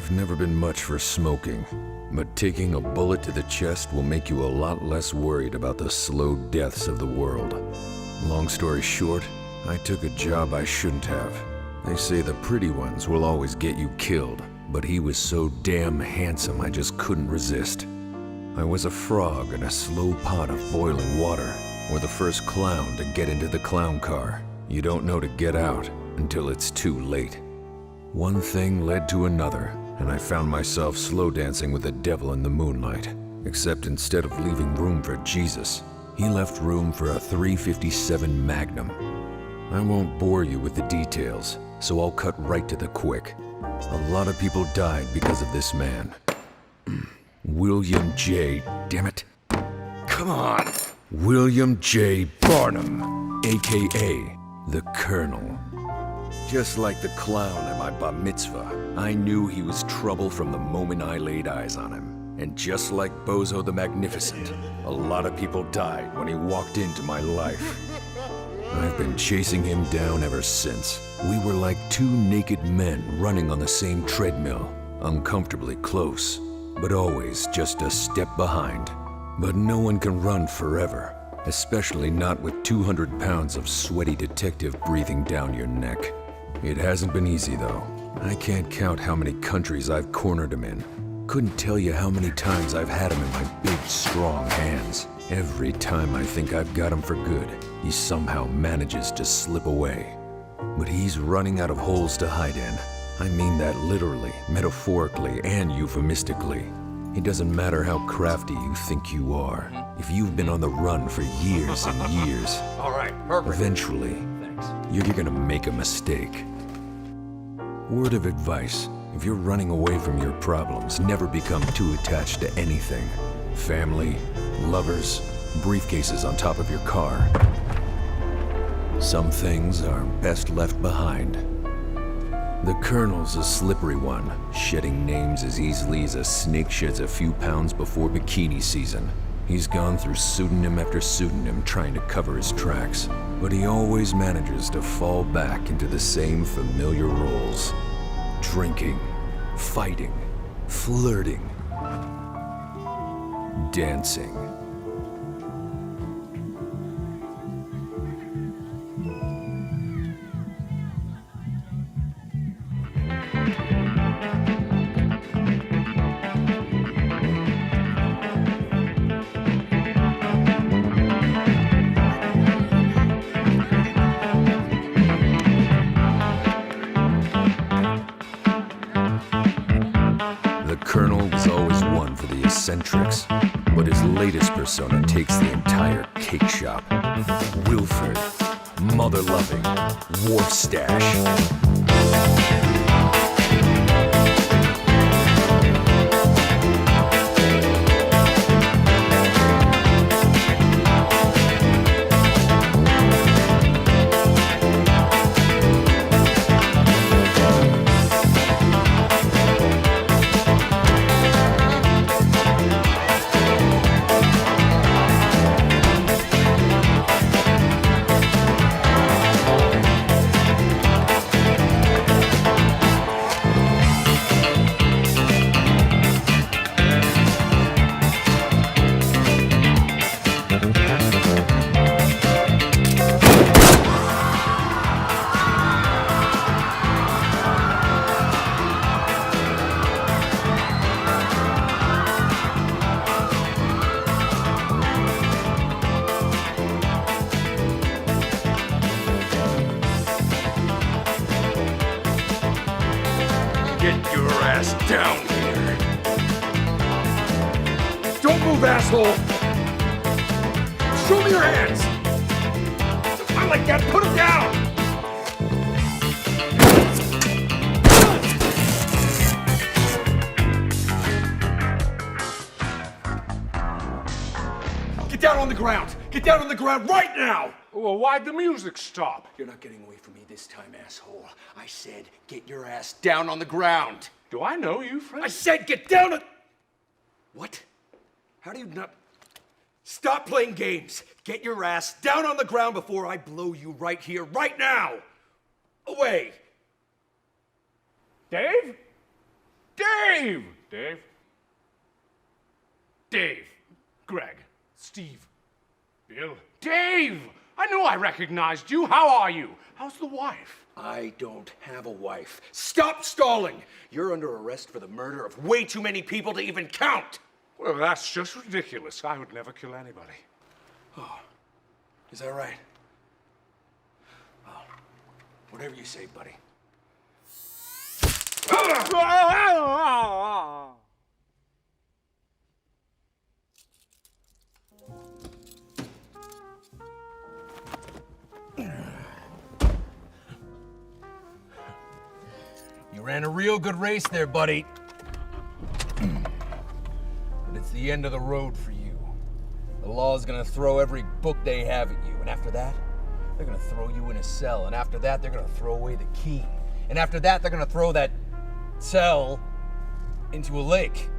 I've never been much for smoking, but taking a bullet to the chest will make you a lot less worried about the slow deaths of the world. Long story short, I took a job I shouldn't have. They say the pretty ones will always get you killed, but he was so damn handsome I just couldn't resist. I was a frog in a slow pot of boiling water, or the first clown to get into the clown car. You don't know to get out until it's too late. One thing led to another, and I found myself slow dancing with the devil in the moonlight. Except instead of leaving room for Jesus, he left room for a .357 Magnum. I won't bore you with the details, so I'll cut right to the quick. A lot of people died because of this man. William J. Damn it. Come on! William J. Barnum, a.k.a. the Colonel. Just like the clown at my bar mitzvah, I knew he was trouble from the moment I laid eyes on him. And just like Bozo the Magnificent, a lot of people died when he walked into my life. I've been chasing him down ever since. We were like two naked men running on the same treadmill, uncomfortably close, but always just a step behind. But no one can run forever, especially not with 200 pounds of sweaty detective breathing down your neck. It hasn't been easy, though. I can't count how many countries I've cornered him in. Couldn't tell you how many times I've had him in my big, strong hands. Every time I think I've got him for good, he somehow manages to slip away. But he's running out of holes to hide in. I mean that literally, metaphorically, and euphemistically. It doesn't matter how crafty you think you are. If you've been on the run for years and years, all right, perfect. Eventually, you're gonna make a mistake. Word of advice, if you're running away from your problems, never become too attached to anything. Family, lovers, briefcases on top of your car. Some things are best left behind. The Colonel's a slippery one, shedding names as easily as a snake sheds a few pounds before bikini season. He's gone through pseudonym after pseudonym trying to cover his tracks, but he always manages to fall back into the same familiar roles. Drinking, fighting, flirting, dancing. The Colonel was always one for the eccentrics, but his latest persona takes the entire cake shop. Wilford, Motherloving Warfstache. Get your ass down here. Don't move, asshole. Show me your hands. I like that. Put them down. Get down on the ground. Get down on the ground right now. Well, why'd the music stop? You're not getting away from me this time, asshole. I said, get your ass down on the ground. Do I know you, Fred? I said, get down on... What? How do you not... Stop playing games. Get your ass down on the ground before I blow you right here, right now. Away. Dave? Dave! Dave? Dave. Greg. Steve. Bill. Dave! I knew I recognized you. How are you? How's the wife? I don't have a wife. Stop stalling! You're under arrest for the murder of way too many people to even count! Well, that's just ridiculous. I would never kill anybody. Oh, is that right? Well, whatever you say, buddy. You ran a real good race there, buddy. But it's the end of the road for you. The law's gonna throw every book they have at you, and after that, they're gonna throw you in a cell, and after that, they're gonna throw away the key. And after that, they're gonna throw that cell into a lake.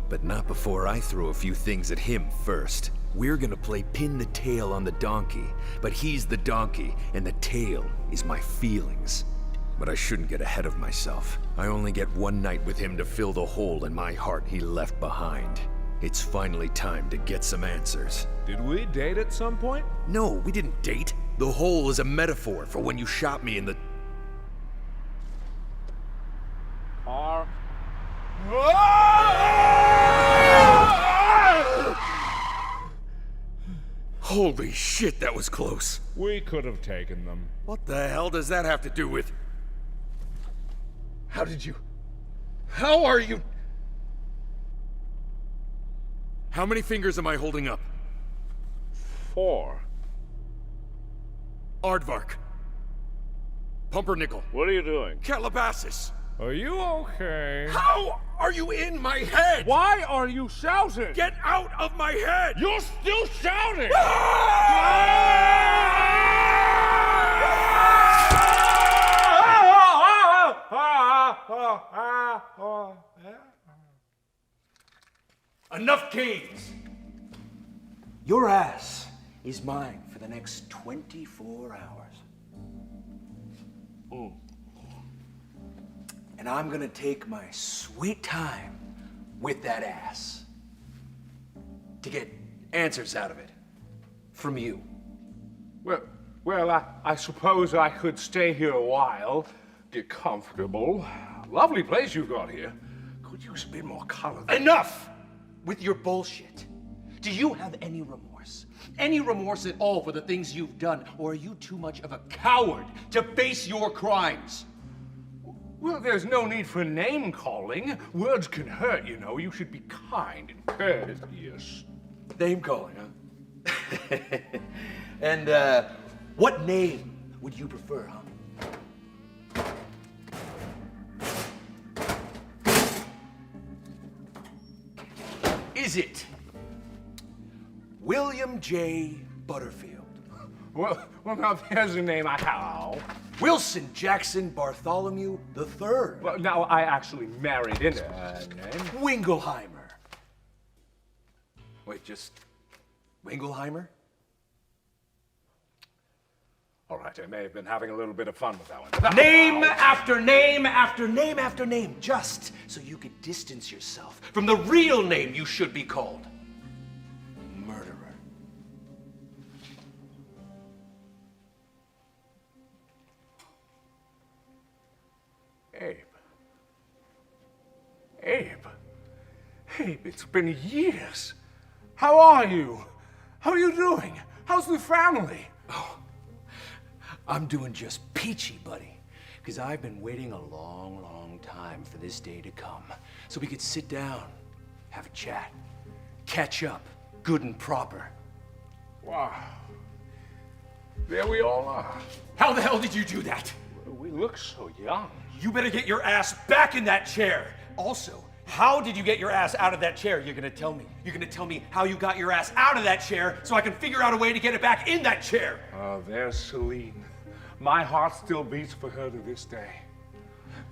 But not before I throw a few things at him first. We're gonna play pin the tail on the donkey, but he's the donkey, and the tail is my feelings. But I shouldn't get ahead of myself. I only get one night with him to fill the hole in my heart he left behind. It's finally time to get some answers. Did we date at some point? No, we didn't date. The hole is a metaphor for when you shot me in the... Are... Holy shit, that was close. We could have taken them. What the hell does that have to do with... How are you... How many fingers am I holding up? 4. Aardvark. Pumpernickel. What are you doing? Calabasas. Are you okay? How are you in my head? Why are you shouting? Get out of my head! You're still shouting! Enough games! Your ass is mine for the next 24 hours. And I'm gonna take my sweet time with that ass to get answers out of it from you. Well, I suppose I could stay here a while, get comfortable. Lovely place you've got here. Could use a bit more color. Enough with your bullshit. Do you have any remorse? Any remorse at all for the things you've done? Or are you too much of a coward to face your crimes? Well, there's no need for name-calling. Words can hurt, you know. You should be kind and courteous. Name calling, huh? And, what name would you prefer, huh? Is it William J. Butterfield? Well, now there's a name I have. Wilson Jackson Bartholomew III? Well, now I actually married into that name. Wingleheimer. Wait, just Wingleheimer? All right, I may have been having a little bit of fun with that one. Name after name after name after name, just so you could distance yourself from the real name you should be called. Murderer. Abe, it's been years. How are you? How are you doing? How's the family? Oh, I'm doing just peachy, buddy. Because I've been waiting a long, long time for this day to come. So we could sit down, have a chat, catch up, good and proper. Wow. There we all are. How the hell did you do that? We look so young. You better get your ass back in that chair. Also, how did you get your ass out of that chair? You're gonna tell me. You're gonna tell me how you got your ass out of that chair so I can figure out a way to get it back in that chair. Oh, there's Celine. My heart still beats for her to this day.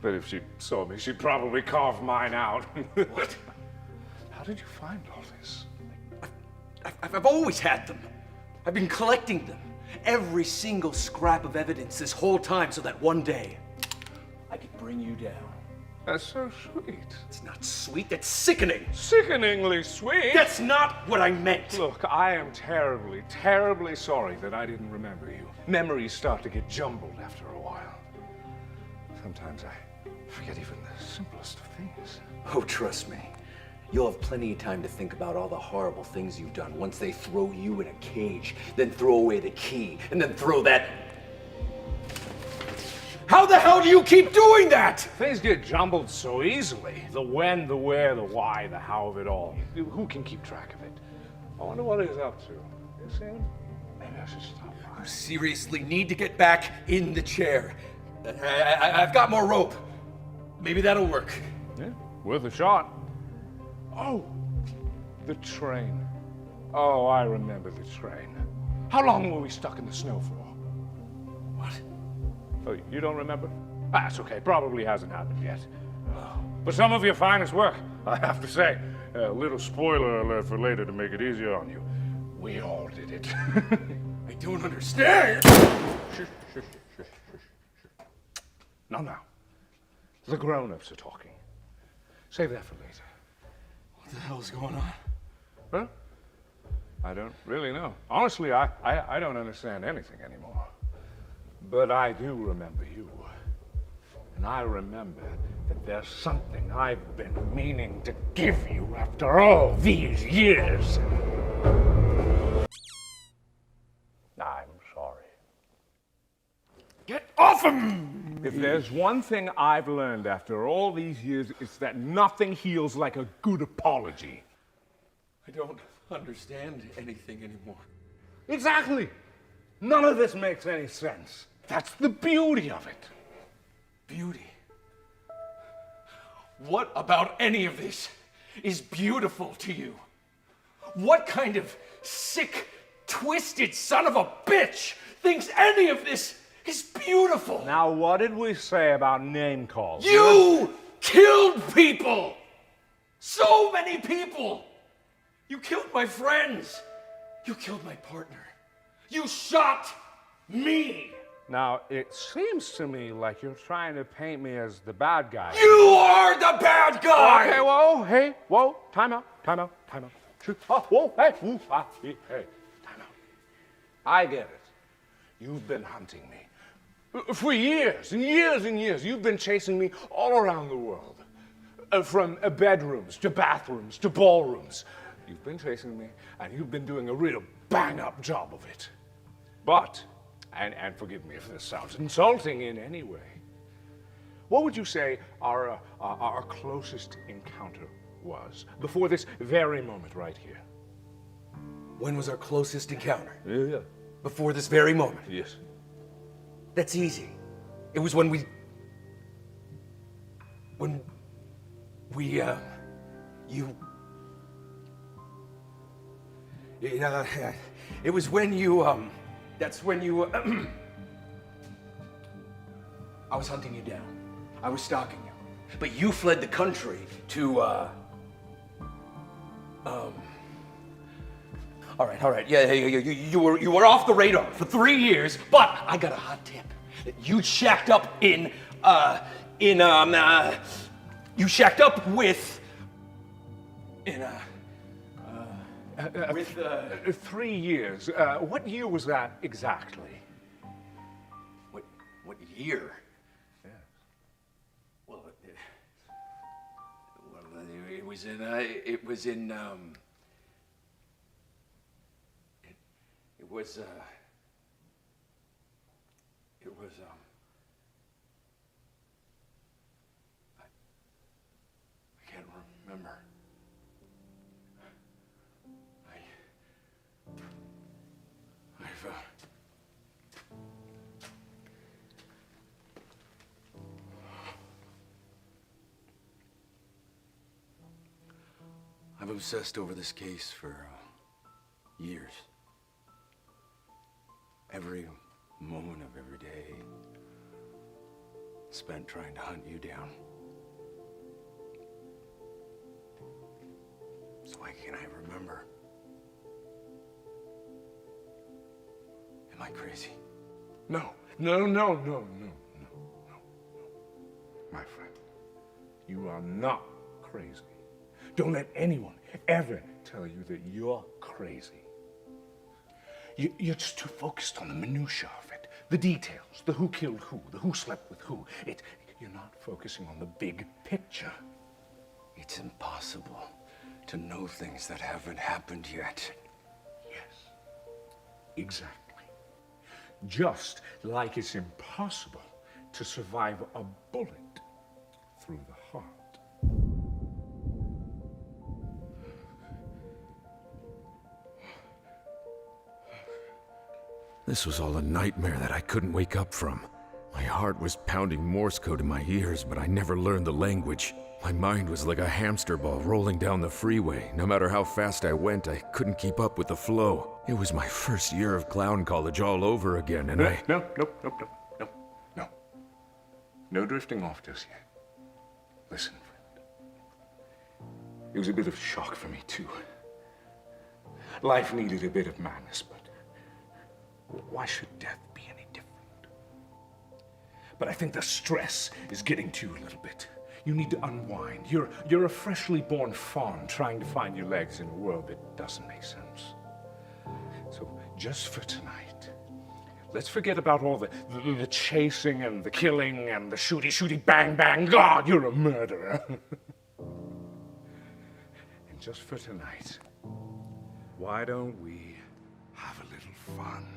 But if she saw me, she'd probably carve mine out. What? How did you find all this? I've always had them. I've been collecting them. Every single scrap of evidence this whole time so that one day I could bring you down. That's so sweet. It's not sweet, that's sickening. Sickeningly sweet. That's not what I meant. Look, I am terribly, terribly sorry that I didn't remember you. Memories start to get jumbled after a while. Sometimes I forget even the simplest of things. Oh, trust me. You'll have plenty of time to think about all the horrible things you've done once they throw you in a cage, then throw away the key, and then throw that... How the hell do you keep doing that? Things get jumbled so easily. The when, the where, the why, the how of it all. Who can keep track of it? I wonder what he's up to. You see him? Maybe I should stop by. You seriously need to get back in the chair. I've got more rope. Maybe that'll work. Yeah, worth a shot. Oh, the train. Oh, I remember the train. How long were we stuck in the snow for? What? Oh, you don't remember? That's okay, probably hasn't happened yet. But some of your finest work, I have to say. A little spoiler alert for later to make it easier on you. We all did it. I don't understand. Shh, shh, shh, shh, shh. No, no. The grown-ups are talking. Save that for later. What the hell's going on? Huh? I don't really know. Honestly, I don't understand anything anymore. But I do remember you. And I remember that there's something I've been meaning to give you after all these years. I'm sorry. Get off him! If there's one thing I've learned after all these years, it's that nothing heals like a good apology. I don't understand anything anymore. Exactly. None of this makes any sense. That's the beauty of it. Beauty? What about any of this is beautiful to you? What kind of sick, twisted son of a bitch thinks any of this is beautiful? Now, what did we say about name calls? You killed people! So many people! You killed my friends! You killed my partner! You shot me! Now, it seems to me like you're trying to paint me as the bad guy. You are the bad guy! Okay, whoa, hey, whoa, time out. Whoa, hey, hey, time out. I get it. You've been hunting me. For years and years and years, you've been chasing me all around the world. From bedrooms to bathrooms to ballrooms. You've been chasing me, and you've been doing a real bang-up job of it. But, and forgive me if this sounds insulting in any way, what would you say our closest encounter was before this very moment right here? When was our closest encounter? Yeah. Before this very moment. Yes. That's easy. It was when we, it was when you, that's when you, I was hunting you down. I was stalking you. But you fled the country to, all right, yeah, you were off the radar for 3 years, but I got a hot tip. You shacked up you shacked up with, 3 years. What year was that exactly? What year? Yes. Well, it was in, it was, I can't remember. I've obsessed over this case for years. Every moment of every day spent trying to hunt you down. So why can't I remember? Am I crazy? No. my friend. You are not crazy. Don't let anyone ever tell you that you're crazy. You're just too focused on the minutiae of it, the details, the who killed who, the who slept with who. You're not focusing on the big picture. It's impossible to know things that haven't happened yet. Yes, exactly. Just like it's impossible to survive a bullet through the heart. This was all a nightmare that I couldn't wake up from. My heart was pounding Morse code in my ears, but I never learned the language. My mind was like a hamster ball rolling down the freeway. No matter how fast I went, I couldn't keep up with the flow. It was my first year of clown college all over again, and No. No drifting off just yet. Listen, friend. It was a bit of a shock for me, too. Life needed a bit of madness, but why should death be any different? But I think the stress is getting to you a little bit. You need to unwind. You're a freshly born fawn trying to find your legs in a world that doesn't make sense. So just for tonight, let's forget about all the chasing and the killing and the shooty, bang, bang. God, you're a murderer. And just for tonight, why don't we have a little fun?